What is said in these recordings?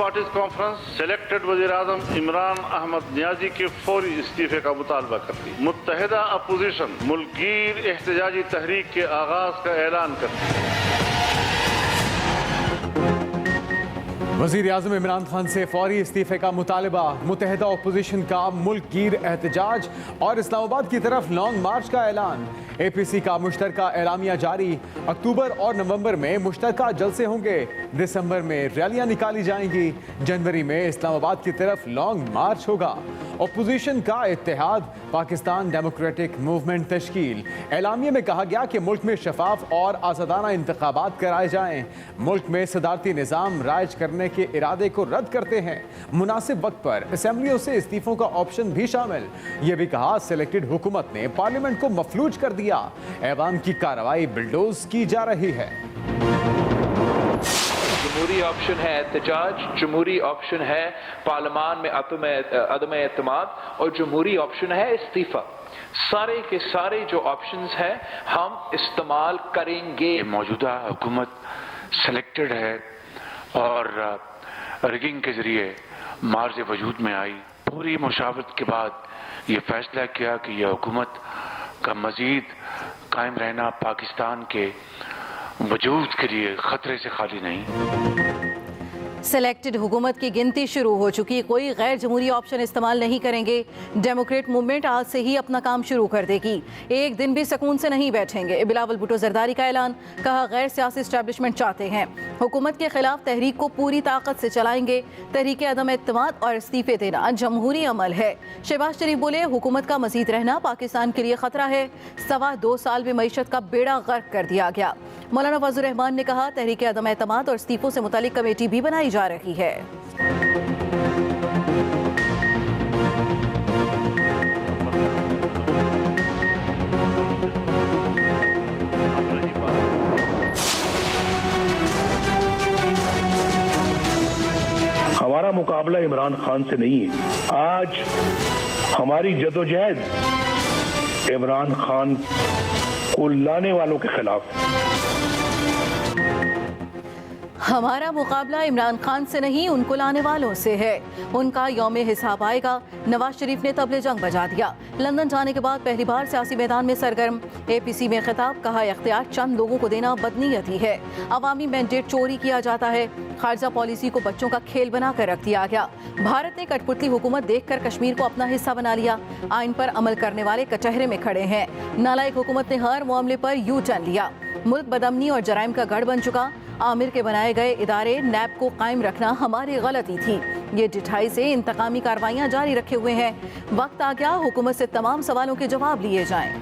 Parties conference selected वज़ीर-ए-आज़म इमरान अहमद नियाजी के फौरी इस्तीफे का मुतालबा करती है। मुत्तहिदा अपोजिशन मुल्कगीर एहतजाजी तहरीक के आगाज का ऐलान करती है। वज़ीर आज़म इमरान खान से फौरी इस्तीफे का मुतालबा, मुत्तहिदा अपोजिशन का मुल्कगीर एहतजाज और इस्लामाबाद की तरफ लॉन्ग मार्च का ऐलान। APC का मुश्तरका एलामिया जारी। अक्टूबर और नवंबर में मुश्तरका जलसे होंगे, दिसंबर में रैलियां निकाली जाएंगी, जनवरी में इस्लामाबाद की तरफ लॉन्ग मार्च होगा। अपोजिशन का इत्तेहाद, पाकिस्तान डेमोक्रेटिक मूवमेंट तश्कील। एलामिया में कहा गया कि मुल्क में शफाफ और आज़ादाना इंतखाबात कराए जाएं। मुल्क में सदारती निज़ाम राइज करने के इरादे को रद्द करते हैं। मुनासिब वक्त पर असम्बलियों से इस्तीफों का ऑप्शन भी शामिल। ये भी कहा सिलेक्टेड हुकूमत ने पार्लियामेंट को मफलूज कर दिया। ऐवान की कार्रवाई बुलडोज की जा रही है। जमहूरी ऑप्शन है एहतजाज, जमहूरी ऑप्शन है पार्लियामान में अदम एतमाद और जमहूरी ऑप्शन है इस्तीफा। सारे के सारे जो ऑप्शंस हैं हम इस्तेमाल करेंगे। मौजूदा हुकूमत सेलेक्टेड है और रिगिंग के जरिए मार्ज वजूद में आई। पूरी मुशावरत के बाद ये फैसला किया कि यह हुकूमत का मजीद कायम रहना पाकिस्तान के वजूद के लिए खतरे से खाली नहीं। सेलेक्टेड हुकूमत की गिनती शुरू हो चुकी, कोई गैर जमहूरी ऑप्शन इस्तेमाल नहीं करेंगे। डेमोक्रेट मूवमेंट आज से ही अपना काम शुरू कर देगी, एक दिन भी सुकून से नहीं बैठेंगे। बिलावल भुट्टो जरदारी का ऐलान, कहा गैर सियासी एस्टैब्लिशमेंट चाहते हैं, हुकूमत के खिलाफ तहरीक को पूरी ताकत से चलाएंगे। तहरीक अदम एतमाद और इस्तीफे देना जमहूरी अमल है। शहबाज शरीफ बोले हुकूमत का मजीद रहना पाकिस्तान के लिए खतरा है। 2.25 साल में मईशत का बेड़ा गर्क कर दिया गया। मौलाना फजलुर रहमान ने कहा तहरीक अदम एतमाद और इस्तीफों से मुतालिक कमेटी भी बनाई जा रही है। हमारा मुकाबला इमरान खान से नहीं है। आज हमारी जदोजहद इमरान खान को लाने वालों के खिलाफ। हमारा मुकाबला इमरान खान से नहीं, उनको लाने वालों से है। उनका यौम हिसाब आएगा। नवाज शरीफ ने तबले जंग बजा दिया। लंदन जाने के बाद पहली बार सियासी मैदान में सरगर्म। APC में खिताब, कहा इख्तियार चंद लोगों को देना बदनीयती है। अवामी मैंडेट चोरी किया जाता है। खारजा पॉलिसी को बच्चों का खेल बनाकर रख दिया गया। भारत ने कठपुतली हुकूमत देखकर कश्मीर को अपना हिस्सा बना लिया। आइन पर अमल करने वाले कचहरे में खड़े हैं। नालायक हुकूमत ने हर मामले पर यू टर्न लिया। मुल्क बदअमनी और जराइम का गढ़ बन चुका। आमिर के बनाए गए इदारे नैब को कायम रखना हमारी गलती थी। ये ढिठाई से इंतकामी कार्रवाइयां जारी रखे हुए हैं। वक्त आ गया हुकूमत से तमाम सवालों के जवाब लिए जाएं।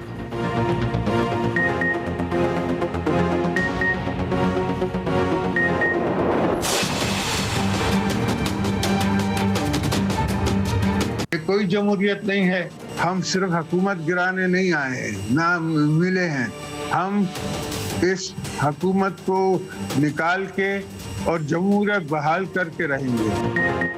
कोई जमहूरियत नहीं है। हम सिर्फ हुकूमत गिराने नहीं आए हैं, ना मिले हैं। हम इस हुकूमत को निकाल के और जमहूरियत बहाल करके रहेंगे।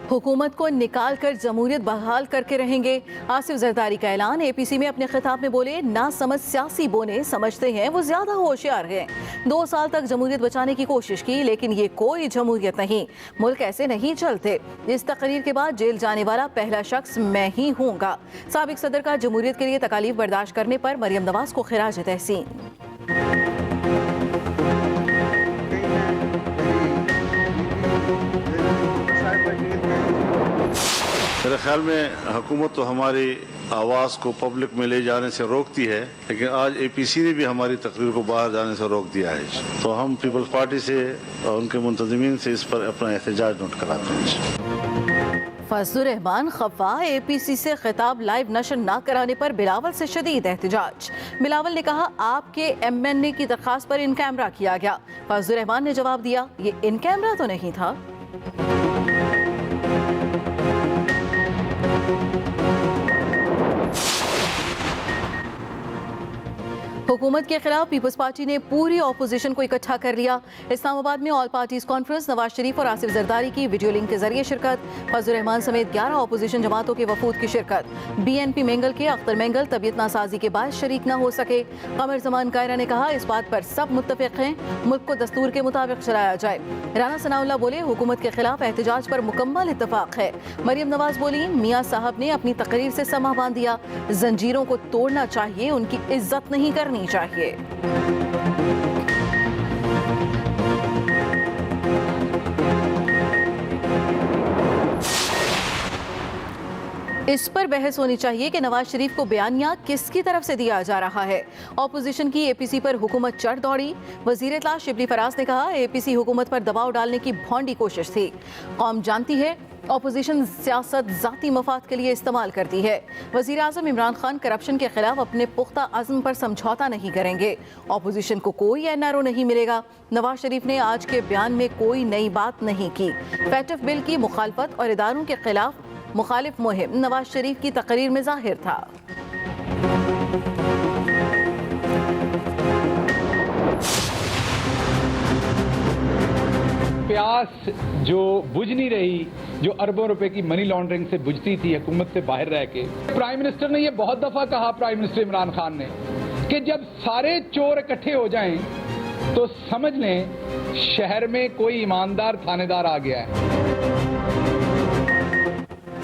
हुकूमत को निकाल कर जमहूरियत बहाल करके रहेंगे। आसिफ जरदारी का ऐलान। APC में अपने खिताब में बोले ना समझ सियासी बोने समझते हैं वो ज्यादा होशियार हैं। 2 साल तक जमहूरियत बचाने की कोशिश की, लेकिन ये कोई जमहूरियत नहीं। मुल्क ऐसे नहीं चलते। इस तकरीर के बाद जेल जाने वाला पहला शख्स मैं ही हूँगा। साबिक सदर का जमहूरियत के लिए तकालीफ बर्दाश्त करने पर मरियम नवाज को खिराज तहसीन। मेरे ख्याल में हुकूमत तो हमारी आवाज़ को पब्लिक में ले जाने से रोकती है, लेकिन आज APC ने भी हमारी तकरीर को बाहर जाने से रोक दिया है। तो हम पीपल्स पार्टी से और उनके मुंतज़मीन से इस पर अपना एहतजाज नोट कराते हैं। फजलुर रहमान खफा। APC से खिताब लाइव नशर न कराने पर बिलावल से शदीद एहतजाज। बिलावल ने कहा आपके MNA की दरखास्त पर इन कैमरा किया गया। फजलुर रहमान ने जवाब दिया ये इन कैमरा तो नहीं था। हुकूमत के खिलाफ पीपल्स पार्टी ने पूरी ऑपोजिशन को इकट्ठा कर लिया। इस्लामाबाद में all parties conference, Nawaz Sharif और आसिफ जरदारी की वीडियो लिंक के जरिए शिरकत, फजलुर रहमान समेत 11 ऑपोजिशन जमातों के वफूद की शिरकत। BNP मेंगल के अख्तर मेंगल तबीयत नासाजी के बाद शरीक न हो सके। कमर जमान कायरा ने कहा, इस बात पर सब मुत्तफिक हैं, मुल्क को दस्तूर के मुताबिक चलाया जाए। राना सनाउल्लाह बोले, हुकूमत के खिलाफ एहतजाज पर मुकम्मल इत्तफाक है। मरियम नवाज बोली, मियाँ साहब ने अपनी तकरीर से समा बांध दिया, जंजीरों को तोड़ना चाहिए, उनकी इज्जत नहीं करनी चाहिए। इस पर बहस होनी चाहिए कि नवाज शरीफ को बयानिया किसकी तरफ से दिया जा रहा है। ऑपोजिशन की APC पर हुकूमत चढ़ दौड़ी। वजीर इत्तला शिबली फराज ने कहा, APC हुकूमत पर दबाव डालने की भौंडी कोशिश थी। कौम जानती है ऑपोजिशन सियासत जाती मफाद के लिए इस्तेमाल करती है। वजीर आज़म इमरान खान करप्शन के खिलाफ अपने पुख्ता अज़्म पर समझौता नहीं करेंगे। ऑपोजिशन को कोई NRO नहीं मिलेगा। नवाज शरीफ ने आज के बयान में कोई नई बात नहीं की। फैटफ बिल की मुखालफत और इदारों के खिलाफ मुखालिफ मुहिम नवाज शरीफ की तकरीर में जाहिर था। प्यास जो बुझ नहीं रही, जो अरबों रुपए की मनी लॉन्ड्रिंग से बुझती थी हुकूमत से बाहर रह के। प्राइम मिनिस्टर ने यह बहुत दफा कहा, प्राइम मिनिस्टर इमरान खान ने, कि जब सारे चोर इकट्ठे हो जाएं तो समझ लें शहर में कोई ईमानदार थानेदार आ गया है।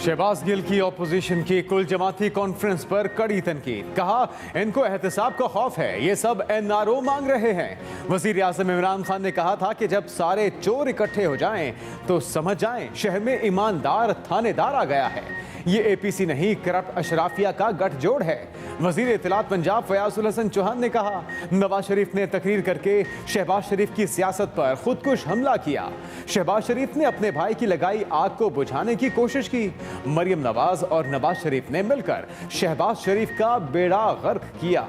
शहबाज गिल की ऑपोजिशन की कुल जमाती कॉन्फ्रेंस पर कड़ी तनकीद, कहा इनको एहतसाब का खौफ है, ये सब NRO मांग रहे हैं। वजीर आज़म इमरान खान ने कहा था कि जब सारे चोर इकट्ठे हो जाएं तो समझ जाएं शहर में ईमानदार थानेदार आ गया है। ये APC नहीं, करप्ट अशराफिया का गठजोड़ है। वजीर इत्तलात पंजाब फयाजुल हसन चौहान ने कहा, नवाज शरीफ ने तकरीर करके शहबाज शरीफ की सियासत पर खुदकुश हमला किया। शहबाज शरीफ ने अपने भाई की लगाई आग को बुझाने की कोशिश की। मरियम नवाज और नवाज शरीफ ने मिलकर शहबाज शरीफ का बेड़ा गर्क किया।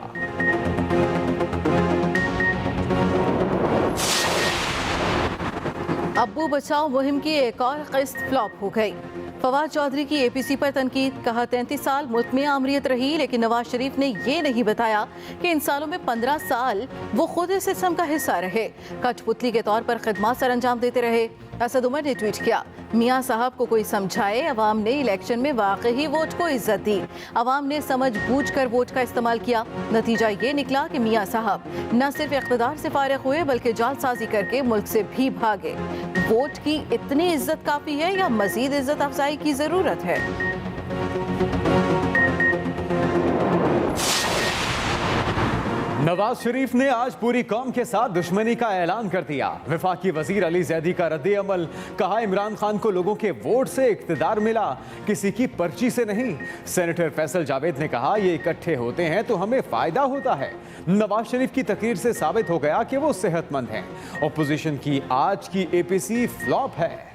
अब्बू बचाओ मुहिम की एक और किस्त फ्लॉप हो गई। फवाद चौधरी की APC पर तनकीद, कहा 33 साल मुल्क में आमरीत रही, लेकिन नवाज शरीफ ने ये नहीं बताया कि इन सालों में 15 साल वो खुद इस सिस्टम का हिस्सा रहे, कठपुतली के तौर पर खिदमत सर अंजाम देते रहे। असद उमर ने ट्वीट किया, मियाँ साहब को कोई समझाए, अवाम ने इलेक्शन में वाकई वोट को इज्जत दी, अवाम ने समझ बूझ कर वोट का इस्तेमाल किया। नतीजा ये निकला कि मियाँ साहब न सिर्फ इख्तिदार से फारिग हुए बल्कि जालसाजी करके मुल्क से भी भागे। वोट की इतनी इज्जत काफी है या मजीद इज्जत अफजाई की जरूरत है? नवाज शरीफ ने आज पूरी कौम के साथ दुश्मनी का ऐलान कर दिया। वफाकी वजीर अली जैदी का रद्द अमल, कहा इमरान खान को लोगों के वोट से इख्तिदार मिला, किसी की पर्ची से नहीं। सेनेटर फैसल जावेद ने कहा, ये इकट्ठे होते हैं तो हमें फायदा होता है। नवाज शरीफ की तकरीर से साबित हो गया कि वो सेहतमंद हैं। ऑपोजिशन की आज की APC फ्लॉप है।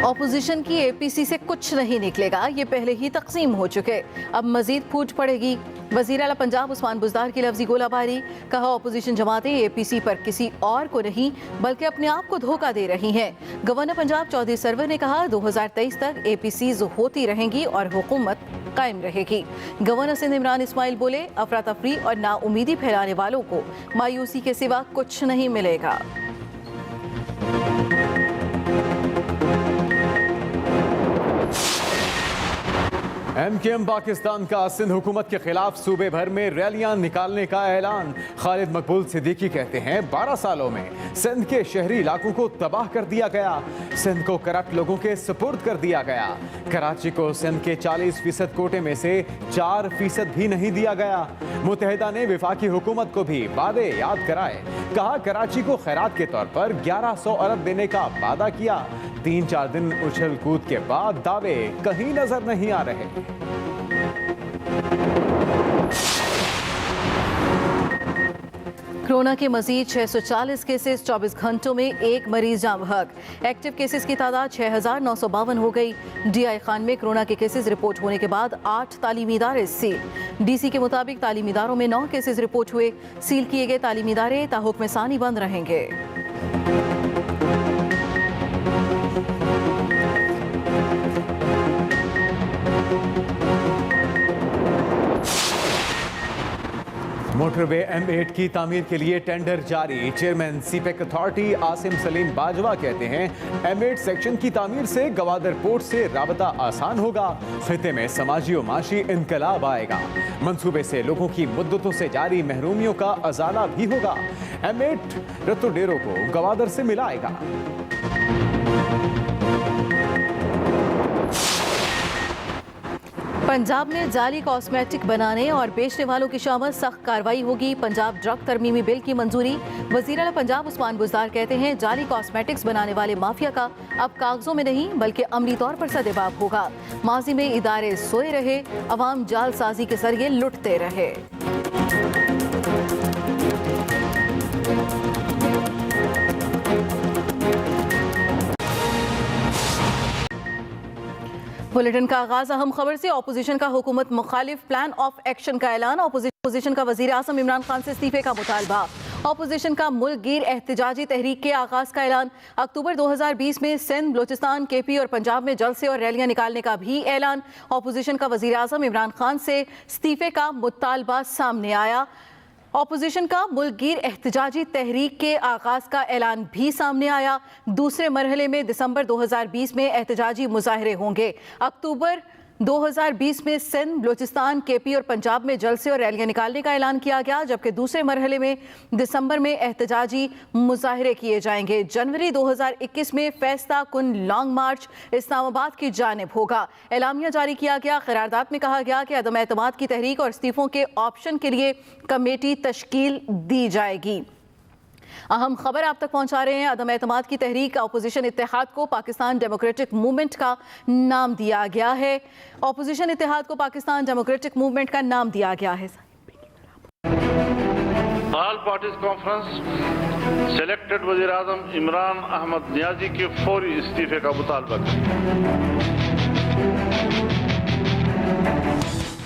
ऑपोजिशन की APC से कुछ नहीं निकलेगा, ये पहले ही तकसीम हो चुके, अब मजीद फूट पड़ेगी। वजीर आला पंजाब उस्मान बुज़दार की लफ्जी गोलाबारी, कहा ऑपोजिशन जमातें APC पर किसी और को नहीं बल्कि अपने आप को धोखा दे रही हैं। गवर्नर पंजाब चौधरी सरवर ने कहा 2023 तक APCs होती रहेंगी और हुकूमत कायम रहेगी। गवर्नर सिंध इमरान इस्माइल बोले, अफरा तफरी और नाउमीदी फैलाने वालों को मायूसी के सिवा कुछ नहीं मिलेगा। MKM पाकिस्तान का सिंध हुकूमत के खिलाफ सूबे भर में रैलियां निकालने का ऐलान। खालिद मकबूल सिद्दीकी कहते हैं 12 सालों में सिंध के शहरी इलाकों को तबाह कर दिया गया, सिंध को करप्ट लोगों के सुपुर्द कर दिया गया। कराची को सिंध के 40% कोटे में से 4% भी नहीं दिया गया। मुत्तहिदा ने वफाकी हुकूमत को भी वादे याद कराए, कहा कराची को खैरात के तौर पर 1100 अरब देने का वादा किया। 3-4 दिन उछल कूद के बाद दावे कहीं नजर नहीं आ रहे। कोरोना के मजीद 640 केसेस, 24 घंटों में एक मरीज जान बहक। एक्टिव केसेस की तादाद 6952 हो गई। DI खान में कोरोना के केसेस रिपोर्ट होने के बाद 8 तालीमी इदारे सील। DC के मुताबिक तालीमी इदारों में 9 केसेस रिपोर्ट हुए। सील किए गए तालीमी इदारे ताहुक्म सानी बंद रहेंगे। मोटरवे M8 की तामीर के लिए टेंडर जारी। Chairman CPEC authority Asim Salim Bajwa कहते हैं M8 सेक्शन की तामीर से गवादर पोर्ट से राबता आसान होगा। खिते में समाजी और माशी इनकलाब आएगा। मंसूबे से लोगों की मुद्दतों से जारी महरूमियों का अजाला भी होगा। M8 रत्तो डेरों को गवादर से मिलाएगा। पंजाब में जाली कॉस्मेटिक बनाने और बेचने वालों की शामत सख्त कार्रवाई होगी। पंजाब ड्रग तरमीमी बिल की मंजूरी। वज़ीर आला पंजाब उस्मान बुज़दार कहते हैं जाली कॉस्मेटिक्स बनाने वाले माफिया का अब कागजों में नहीं बल्कि अमली तौर पर सदेबाब होगा। माजी में इदारे सोए रहे, अवाम जालसाजी के जरिए लुटते रहे। बुलेटिन का आगाज अहम खबर से। ऑपोजिशन का हुकूमत मुखालिफ प्लान ऑफ एक्शन का ऐलान। ऑपोजिशन का वजीर आज़म इमरान खान से इस्तीफे का मुतालबा। ऑपोजिशन का मुल्क गिर एहतजाजी तहरीक के आगाज का ऐलान। अक्टूबर 2020 में सिंध, बलूचिस्तान, KP और पंजाब में जलसे और रैलियां निकालने का भी ऐलान। ऑपोजिशन का वजीर आज़म इमरान खान से इस्तीफे का मुतालबा सामने आया। ऑपोजिशन का मुल्कगीर एहतजाजी तहरीक के आगाज का ऐलान भी सामने आया। दूसरे मरहले में दिसंबर 2020 में एहतजाजी मुजाहरे होंगे। अक्टूबर 2020 में सिंध, बलूचिस्तान, KP और पंजाब में जलसे और रैलियां निकालने का ऐलान किया गया, जबकि दूसरे मरहले में दिसंबर में एहतजाजी मुजाहरे किए जाएंगे। जनवरी 2021 में फैसला कुन लॉन्ग मार्च इस्लामाबाद की जानिब होगा। एलामिया जारी किया गया। करारदाद में कहा गया कि अदम एतमाद की तहरीक और इस्तीफों के ऑप्शन के लिए कमेटी तश्कील दी जाएगी। अहम खबर आप तक पहुंचा रहे हैं। अदम एतमाद की तहरीक अपोजिशन इत्तेहाद को पाकिस्तान डेमोक्रेटिक मूवमेंट का नाम दिया गया है। अपोजिशन इत्तेहाद को पाकिस्तान डेमोक्रेटिक मूवमेंट का नाम दिया गया है। ऑल पार्टीज कॉन्फ्रेंस सेलेक्टेड वजीर आजम इमरान अहमद नियाजी के फौरी इस्तीफे का मुतालबा किया।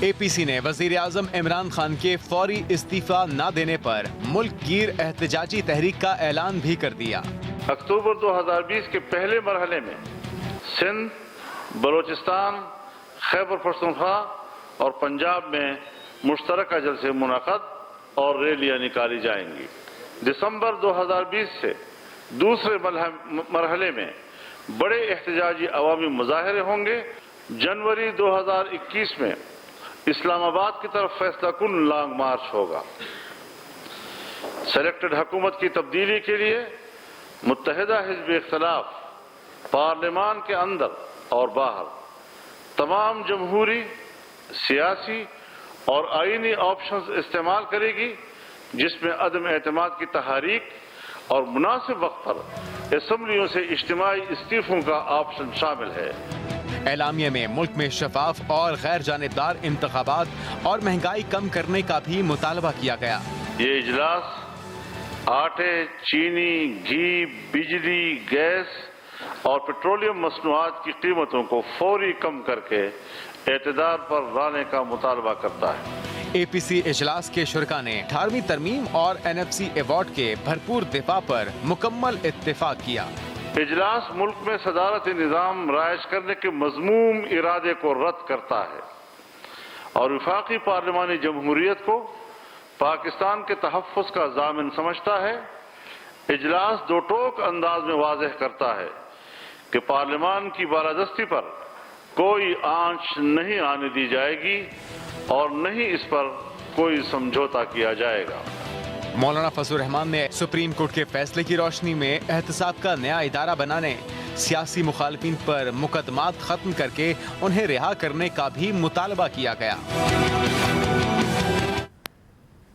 APC ने वजीर आजम इमरान खान के फौरी इस्तीफा न देने पर मुल्क गिर एहतजाजी तहरीक का ऐलान भी कर दिया। अक्टूबर 2020 के पहले मरहले में सिंध, बलूचिस्तान, खैबर पख्तूनख्वा और पंजाब में मुश्तरका जलसे मुनाक़द और रैलियां निकाली जाएंगी। दिसंबर 2020 से दूसरे मरहले में बड़े एहतजाजी अवामी मुजाहरे होंगे। जनवरी 2021 में इस्लामाबाद की तरफ फैसला कुन लॉन्ग मार्च होगा। सेलेक्टेड हुकूमत की तब्दीली के लिए मुत्तहिदा हिज़्ब इख्तिलाफ पार्लियामान के अंदर और बाहर तमाम जमहूरी, सियासी और आईनी ऑप्शंस इस्तेमाल करेगी, जिसमें अदम एतमाद की तहरीक और मुनासिब वक्त पर असम्बलियों से इज्तिमाई इस्तीफों का ऑप्शन शामिल है। एलामिया में मुल्क में शफाफ और गैर जानिबदार इंतखाबात और महंगाई कम करने का भी मुतालबा किया गया। ये इजलास आटे, चीनी, घी, बिजली, गैस और पेट्रोलियम मसनूआत की कीमतों को फौरी कम करके एतदार पर लाने का मुतालबा करता है। APC इजलास के शुरका ने 18वीं तरमीम और NFC अवार्ड के भरपूर दिफा पर मुकम्मल इत्तेफाक किया। इजलास मुल्क में सदारती निज़ाम राइज करने के मज़मूम इरादे को रद्द करता है और वफाकी पार्लिमानी जमहूरियत को पाकिस्तान के तहफ़्फ़ुज़ का ज़ामिन समझता है। इजलास दो टोक अंदाज में वाज़ेह करता है कि पार्लिमान की बालादस्ती पर कोई आंच नहीं आने दी जाएगी और न ही इस पर कोई समझौता किया जाएगा। मौलाना फजलुर रहमान ने सुप्रीम कोर्ट के फैसले की रोशनी में एहतसाब का नया इदारा बनाने, सियासी मुखालिफिन पर मुकदमात खत्म करके उन्हें रिहा करने का भी मुतालबा किया गया।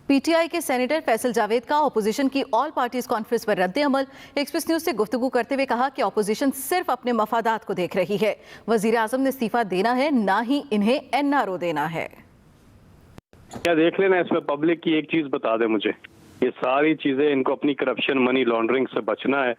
PTI के सेनेटर फैसल जावेद का ऑपोजिशन की ऑल पार्टीज कॉन्फ्रेंस पर रद्द अमल। एक्सप्रेस न्यूज से गुफ्तगू करते हुए कहा कि ऑपोजिशन सिर्फ अपने मफादात को देख रही है। वजीर आजम ने इस्तीफा देना है, ना ही इन्हें NRO देना है। क्या देख लेना, इसमें पब्लिक की एक चीज बता दे मुझे, ये सारी चीजें इनको अपनी करप्शन, मनी लॉन्ड्रिंग से बचना है,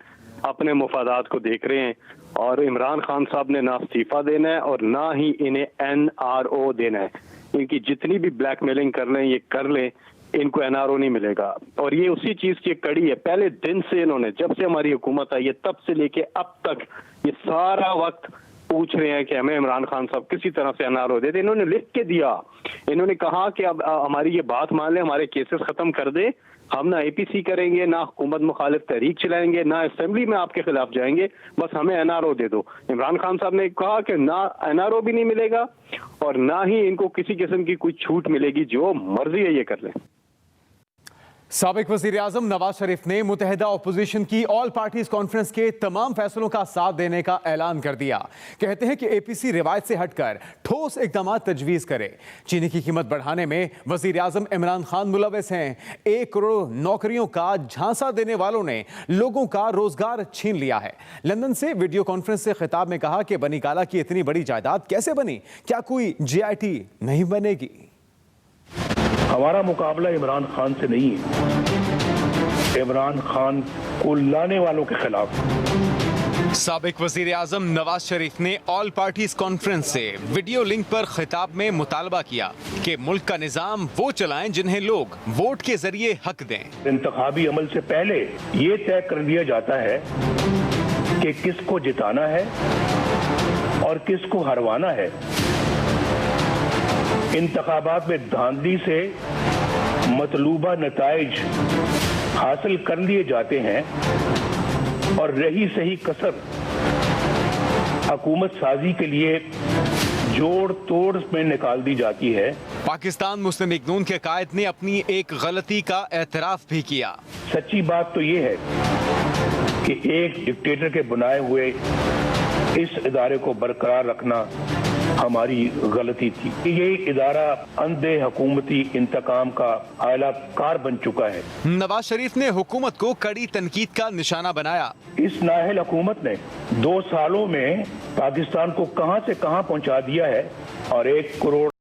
अपने मुफादात को देख रहे हैं और इमरान खान साहब ने ना इस्तीफा देना है और ना ही इन्हें NRO देना है। इनकी जितनी भी ब्लैकमेलिंग कर लें ये कर लें, इनको NRO नहीं मिलेगा। और ये उसी चीज की कड़ी है, पहले दिन से इन्होंने, जब से हमारी हुकूमत आई है तब से लेके अब तक ये सारा वक्त पूछ रहे हैं कि हमें इमरान खान साहब किसी तरह से एनआरओ दे दे। इन्होंने लिख के दिया, इन्होंने कहा कि अब हमारी ये बात मान ले, हमारे केसेस खत्म कर दे, हम ना एपीसी करेंगे, ना हुकूमत मुखालिफ तहरीक चलाएंगे, ना असेंबली में आपके खिलाफ जाएंगे, बस हमें एनआरओ दे दो। इमरान खान साहब ने कहा कि ना एनआरओ भी नहीं मिलेगा और ना ही इनको किसी किस्म की कोई छूट मिलेगी, जो मर्जी है ये कर लें। साबिक वज़ीर आज़म नवाज शरीफ ने मुत्तहिदा अपोजिशन की ऑल पार्टीज कॉन्फ्रेंस के तमाम फैसलों का साथ देने का ऐलान कर दिया। कहते हैं कि एपीसी रिवायत से हटकर ठोस इकदाम तजवीज़ करे। चीनी की कीमत बढ़ाने में वज़ीर आज़म इमरान खान मुलव्वस हैं। 1 करोड़ नौकरियों का झांसा देने वालों ने लोगों का रोजगार छीन लिया है। लंदन से वीडियो कॉन्फ्रेंस से खिताब में कहा कि बनी काला की इतनी बड़ी जायदाद कैसे बनी, क्या कोई GIT नहीं बनेगी? हमारा मुकाबला इमरान खान से नहीं है, इमरान खान को लाने वालों के खिलाफ। साबिक वजीर आजम नवाज शरीफ ने ऑल पार्टीज कॉन्फ्रेंस से वीडियो लिंक पर खिताब में मुतालबा किया कि मुल्क का निजाम वो चलाएं जिन्हें लोग वोट के जरिए हक दें। इंतखाबी अमल से पहले ये तय कर दिया जाता है कि किसको जिताना है और किसको हरवाना है। इंतखाबात में धांधली से मतलूबा नताइज हासिल कर लिए जाते हैं और रही सही कसर हुकूमत साजी के लिए जोड़ तोड़ में निकाल दी जाती है। पाकिस्तान मुस्लिम लीग नून के कायद ने अपनी एक गलती का एतराफ भी किया। सच्ची बात तो ये है कि एक डिक्टेटर के बनाए हुए इस इदारे को बरकरार रखना हमारी गलती थी। ये इदारा अंधे हुकूमती इंतकाम का आला कार बन चुका है। नवाज शरीफ ने हुकूमत को कड़ी तनकीद का निशाना बनाया। इस नाअहल हुकूमत ने 2 सालों में पाकिस्तान को कहां से कहां पहुंचा दिया है और 1 करोड़